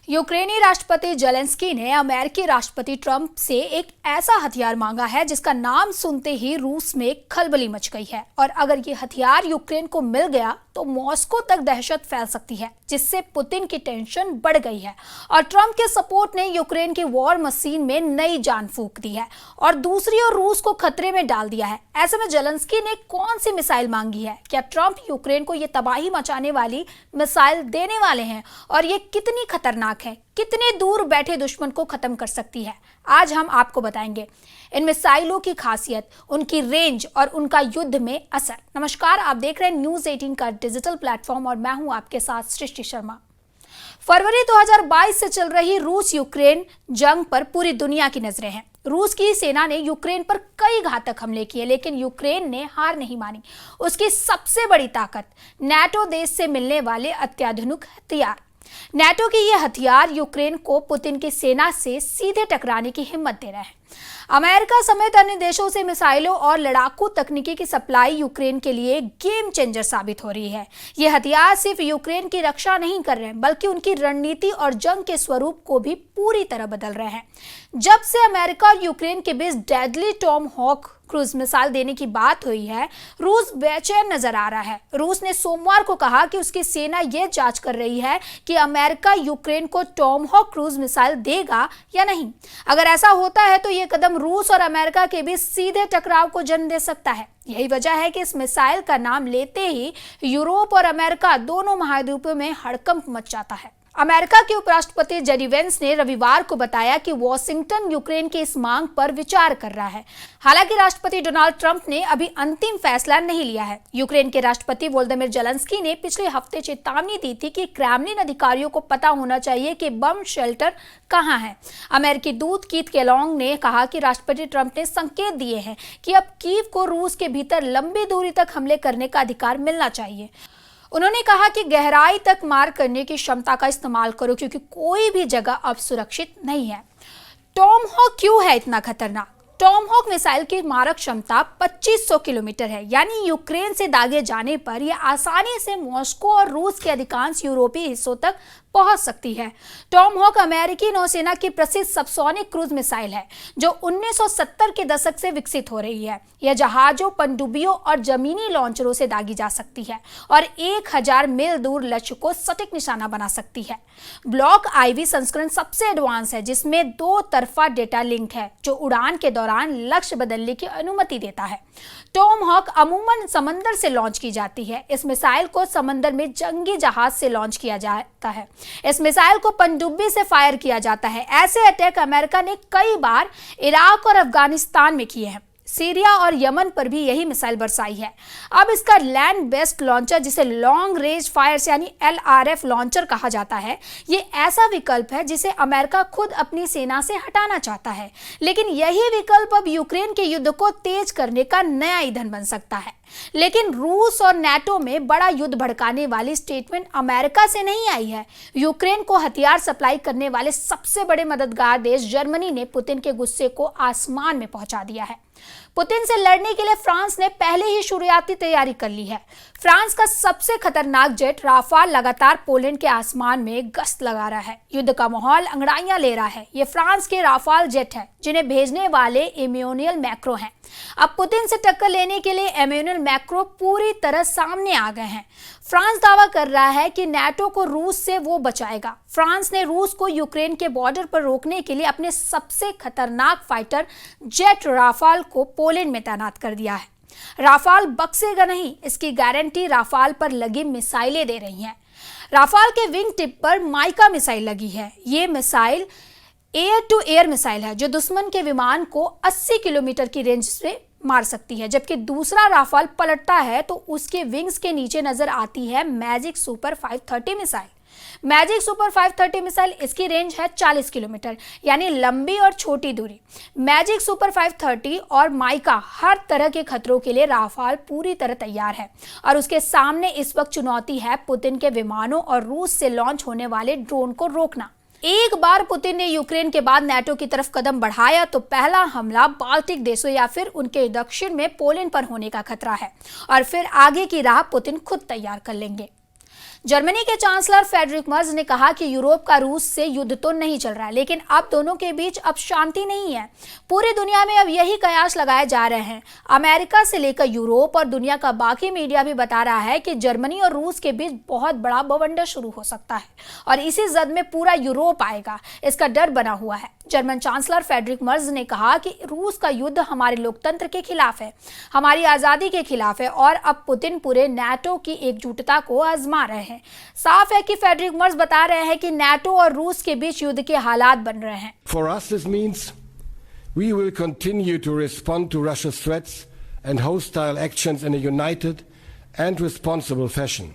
यूक्रेनी राष्ट्रपति जेलेंस्की ने अमेरिकी राष्ट्रपति ट्रंप से एक ऐसा हथियार मांगा है जिसका नाम सुनते ही रूस में खलबली मच गई है। और अगर ये हथियार यूक्रेन को मिल गया तो मॉस्को तक दहशत फैल सकती है, जिससे पुतिन की टेंशन बढ़ गई है। और ट्रंप के सपोर्ट ने यूक्रेन की वॉर मशीन में नई जान फूंक दी है और दूसरी ओर रूस को खतरे में डाल दिया है। ऐसे में जेलेंस्की ने कौन सी मिसाइल मांगी है? क्या ट्रंप यूक्रेन को ये तबाही मचाने वाली मिसाइल देने वाले हैं? और ये कितनी खतरनाक है, कितने दूर बैठे दुश्मन को खत्म कर सकती है, आज हम आपको बताएंगे। इन मिसाइलों की खासियत, उनकी रेंज और उनका युद्ध में असर। नमस्कार, आप देख रहे हैं न्यूज 18 का डिजिटल प्लेटफॉर्म और मैं हूं आपके साथ सृष्टि शर्मा। फरवरी 2022 से चल रही रूस यूक्रेन जंग पर पूरी दुनिया की नजरें हैं। रूस की सेना ने यूक्रेन पर कई घातक हमले किए, लेकिन यूक्रेन ने हार नहीं मानी। उसकी सबसे बड़ी ताकत नाटो देश से मिलने वाले अत्याधुनिक हथियार। नाटो के ये हथियार यूक्रेन को पुतिन की सेना से सीधे टकराने की हिम्मत दे रहे हैं। अमेरिका समेत अन्य देशों से मिसाइलों और लड़ाकू तकनीकी की सप्लाई यूक्रेन के लिए गेम चेंजर साबित हो रही है। ये हथियार सिर्फ यूक्रेन की रक्षा नहीं कर रहे हैं, बल्कि उनकी रणनीति और जंग के स्वरूप को भी पूरी तरह बदल रहे हैं। जब से अमेरिका और यूक्रेन के बीच deadly tomahawk cruise missile देने की बात हुई है, रूस बेचैन नजर आ रहा है। रूस ने सोमवार को कहा कि उसकी सेना यह जांच कर रही है कि अमेरिका यूक्रेन को टॉम हॉक क्रूज मिसाइल देगा या नहीं। अगर ऐसा होता है तो यह कदम रूस और अमेरिका के बीच सीधे टकराव को जन्म दे सकता है। यही वजह है कि इस मिसाइल का नाम लेते ही यूरोप और अमेरिका दोनों महाद्वीपों में हड़कंप मच जाता है। अमेरिका के उपराष्ट्रपति जेडी वेंस ने रविवार को बताया कि वॉशिंगटन यूक्रेन की इस मांग पर विचार कर रहा है। हालांकि राष्ट्रपति डोनाल्ड ट्रंप ने अभी अंतिम फैसला नहीं लिया है। यूक्रेन के राष्ट्रपति वोलोदिमीर जेलेंस्की ने पिछले हफ्ते चेतावनी दी थी कि क्रेमलिन अधिकारियों को पता होना चाहिए कि बम शेल्टर कहां है। अमेरिकी दूत कीथ केलॉन्ग ने कहा कि राष्ट्रपति ट्रंप ने संकेत दिए हैं कि अब कीव को रूस के भीतर लंबी दूरी तक हमले करने का अधिकार मिलना चाहिए। उन्होंने कहा कि गहराई तक मार करने की क्षमता का इस्तेमाल करो, क्योंकि कोई भी जगह अब सुरक्षित नहीं है। टॉम हॉक क्यों है इतना खतरनाक? टॉम हॉक मिसाइल की मारक क्षमता 2500 किलोमीटर है, यानी यूक्रेन से दागे जाने पर यह आसानी से मॉस्को और रूस के अधिकांश यूरोपीय हिस्सों तक पहुंच सकती है। टॉम हॉक अमेरिकी नौसेना की प्रसिद्ध सबसोनिक क्रूज मिसाइल है, जो 1970 के दशक से विकसित हो रही है। यह जहाजों, पनडुब्बियों और जमीनी लॉन्चरों से दागी जा सकती है और 1000 मील दूर लक्ष्य को सटीक निशाना बना सकती है। ब्लॉक आईवी संस्करण सबसे एडवांस है, जिसमें 2 तरफा डेटा लिंक है, जो उड़ान के दौरान लक्ष्य बदलने की अनुमति देता है। टॉम हॉक अमूमन समंदर से लॉन्च की जाती है। इस मिसाइल को समंदर में जंगी जहाज से लॉन्च किया जाता है। इस मिसाइल को पनडुब्बी से फायर किया जाता है। ऐसे अटैक अमेरिका ने कई बार इराक और अफगानिस्तान में किए हैं। सीरिया और यमन पर भी यही मिसाइल बरसाई है। अब इसका लैंड बेस्ड लॉन्चर, जिसे लॉन्ग रेंज फायर्स यानी LRF लॉन्चर कहा जाता है, ये ऐसा विकल्प है जिसे अमेरिका खुद अपनी सेना से हटाना चाहता है। लेकिन यही विकल्प अब यूक्रेन के युद्ध को तेज करने का नया ईंधन बन सकता है। लेकिन रूस और नाटो में बड़ा युद्ध भड़काने वाली स्टेटमेंट अमेरिका से नहीं आई है। यूक्रेन को हथियार सप्लाई करने वाले सबसे बड़े मददगार देश जर्मनी ने पुतिन के गुस्से को आसमान में पहुंचा दिया है। पुतिन से लड़ने के लिए फ्रांस ने पहले ही शुरुआती तैयारी कर ली है। फ्रांस का सबसे खतरनाक जेट राफाल लगातार पोलैंड के आसमान में गश्त लगा रहा है। युद्ध का माहौल अंगड़ाइयां ले रहा है। ये फ्रांस के राफाल जेट है, जिन्हें भेजने वाले इमैनुएल मैक्रों हैं। अब पुतिन से टक्कर लेने के लिए इमैनुएल मैक्रों पूरी तरह सामने आ गए हैं। फ्रांस दावा कर रहा है कि नाटो को रूस से वो बचाएगा। फ्रांस ने रूस को यूक्रेन के बॉर्डर पर रोकने के लिए अपने सबसे खतरनाक फाइटर जेट राफाल को पोलैंड में तैनात कर दिया है। राफाल बक्सेगा नहीं, इसकी गारंटी राफाल पर लगी मिसाइलें दे रही हैं। राफाल के विंग टिप पर माइका मिसाइल लगी है। ये missile air to air missile है, जो दुश्मन के विमान को 80 किलोमीटर की रेंज से मार सकती है। जबकि दूसरा राफाल पलटता है तो उसके विंग्स के नीचे नजर आती है magic super 530 missile. Magic super 530 missile, इसकी रेंज है 40 किलोमीटर, यानी लंबी और छोटी दूरी। मैजिक सुपर 530 और माइका हर तरह के खतरों के लिए राफाल पूरी तरह तैयार है। और उसके सामने इस वक्त चुनौती है पुतिन के विमानों और रूस से लॉन्च होने वाले ड्रोन को रोकना। एक बार पुतिन ने यूक्रेन के बाद नाटो की तरफ कदम बढ़ाया तो पहला हमला बाल्टिक देशों या फिर उनके दक्षिण में पोलैंड पर होने का खतरा है, और फिर आगे की राह पुतिन खुद तैयार कर लेंगे। जर्मनी के चांसलर फ्रेडरिक मर्ज ने कहा कि यूरोप का रूस से युद्ध तो नहीं चल रहा है, लेकिन अब दोनों के बीच अब शांति नहीं है। पूरी दुनिया में अब यही कयास लगाए जा रहे हैं। अमेरिका से लेकर यूरोप और दुनिया का बाकी मीडिया भी बता रहा है कि जर्मनी और रूस के बीच बहुत बड़ा बवंडर शुरू हो सकता है और इसी जद में पूरा यूरोप आएगा, इसका डर बना हुआ है। जर्मन चांसलर फ्रेडरिक मर्ज ने कहा कि रूस का युद्ध हमारे लोकतंत्र के खिलाफ है, हमारी आजादी के खिलाफ है और अब पुतिन पूरे नाटो की एकजुटता को आजमा रहे हैं। साफ है कि फ्रेडरिक मर्ज बता रहे हैं कि नाटो और रूस के बीच युद्ध के हालात बन रहे हैं। For us this means we will continue to respond to Russia's threats and hostile actions in a united and responsible fashion.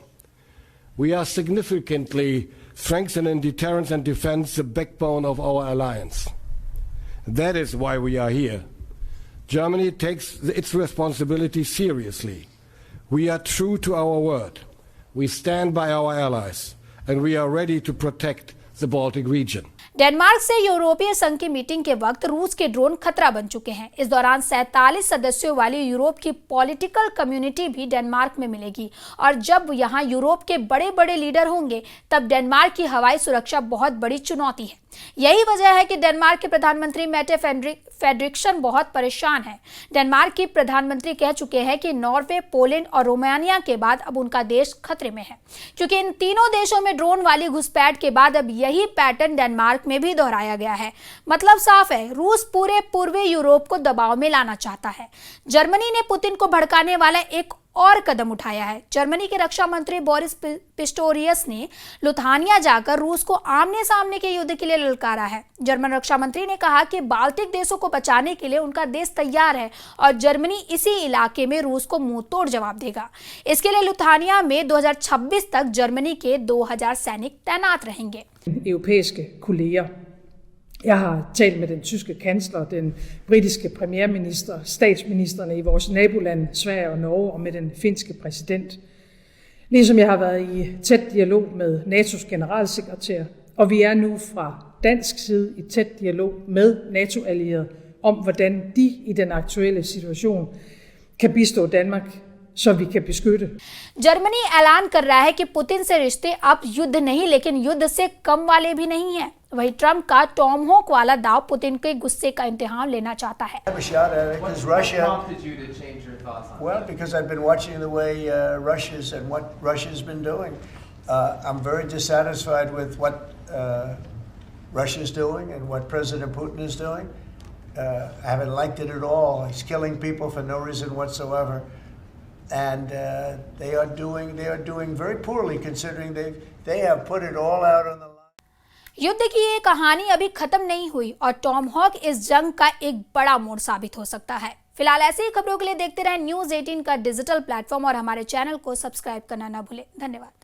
We are significantly strengthening deterrence and defense, the backbone of our alliance. That is why we are here. Germany takes its responsibility seriously. We are true to our word. We stand by our allies, and we are ready to protect the Baltic region. Denmark से यूरोपीय संघ की meeting के वक्त रूस के drone खतरा बन चुके हैं। इस दौरान 47 सदस्यों वाली यूरोप की पॉलिटिकल कम्युनिटी भी डेनमार्क में मिलेगी और जब यहां यूरोप के बड़े बड़े लीडर होंगे तब डेनमार्क की हवाई सुरक्षा बहुत बड़ी चुनौती है। यही वजह है कि डेनमार्क के प्रधानमंत्री मेटे फ्रेडरिक्सन बहुत परेशान हैं। डेनमार्क की प्रधानमंत्री कह चुके हैं कि नॉर्वे, पोलैंड और रोमानिया के बाद अब उनका देश खतरे में है, क्योंकि इन तीनों देशों में ड्रोन वाली घुसपैठ के बाद अब यही पैटर्न डेनमार्क में भी दोहराया गया है। मतलब साफ है, रूस पूरे पूर्वी यूरोप को दबाव में लाना चाहता है। जर्मनी ने पुतिन को भड़काने वाला एक और कदम उठाया है। जर्मनी के रक्षा मंत्री बोरिस पिस्टोरियस ने लुथानिया जाकर रूस को आमने सामने के युद्ध के लिए ललकारा है। जर्मन रक्षा मंत्री ने कहा कि बाल्टिक देशों को बचाने के लिए उनका देश तैयार है और जर्मनी इसी इलाके में रूस को मुंहतोड़ जवाब देगा। इसके लिए लुथानिया में 2026 तक जर्मनी के 2000 सैनिक तैनात रहेंगे। Europæiske kolleger. Jeg har talt med den tyske kansler, den britiske premierminister, statsministerne i vores nabolande, Sverige og Norge, og med den finske præsident. Ligesom jeg har været i tæt dialog med NATO's generalsekretær, og vi er nu fra dansk side i tæt dialog med NATO-allierede om, hvordan de i den aktuelle situation kan bistå Danmark, så vi kan beskytte. Germany ऐलान कर रहा है कि Putin से रिश्ते अब युद्ध नहीं लेकिन युद्ध से कम वाले भी नहीं हैं। वही ट्रंप का टॉम हॉक वाला दाव पुतिन के गुस्से का इम्तिहान लेना चाहता है। Well, because I've been watching the way Russia's been doing. I'm very dissatisfied with what Russia's doing and what President Putin is doing. I haven't liked it at all. He's killing people for no reason whatsoever. And they are doing very poorly considering they have put it all out on the line. युद्ध की ये कहानी अभी खत्म नहीं हुई और Tom hoc इस जंग का एक बड़ा मोड़ साबित हो सकता है। फिलहाल ऐसी ही खबरों के लिए देखते रहें न्यूज़ 18 का डिजिटल प्लेटफॉर्म और हमारे चैनल को सब्सक्राइब करना ना भूलें। धन्यवाद।